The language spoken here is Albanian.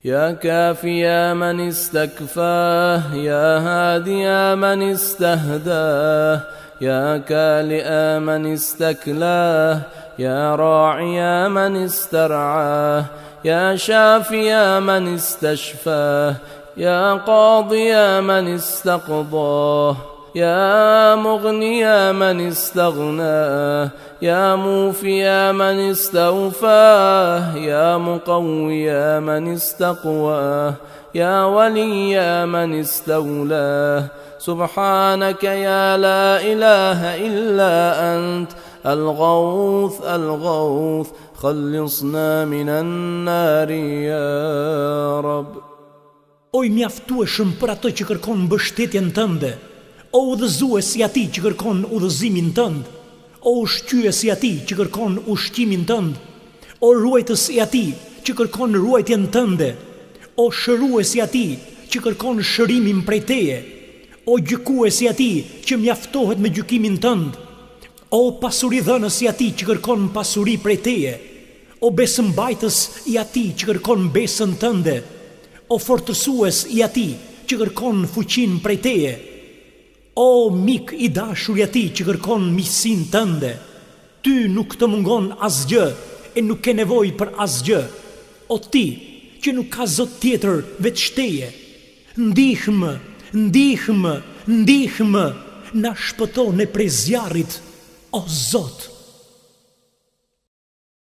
يا كافي من استكفاه يا هادي من استهداه يا كالئ من استكلاه يا راعي من استرعاه يا شافي من استشفاه يا قاضي من استقضاه يا مغني من استغناه يا موفي من استوفاه يا مقوي من استقواه يا ولي من استولاه سبحانك يا لا إله إلا أنت الغوث الغوث خلصنا من النار يا رب. O i mjaftueshëm për atë që kërkon mbështetjen tënde, o udhëzuesi i atij që kërkon udhëzimin tënd, o ushqyesi i atij që kërkon ushqimin tënd, o ruajtës i atij që kërkon ruajtjen tënde, o shëruesi i atij që kërkon shërimin prej teje, o gjykuesi i atij që mjaftohet me gjykimin tënd, o pasuridhënës i atij që kërkon pasuri prej teje, o besëmbajtës i atij që kërkon besën tënde, o fortësues i atij që kërkon fuqin prej teje, o mik i dashur i atij që kërkon miqsinë tënde. Ty nuk të mungon asgjë e nuk ke nevojë për asgjë. O ti që nuk ka zot tjetër veç teje, ndihmë, ndihmë, ndihmë, na shpëtone prej zjarrit, o Zot.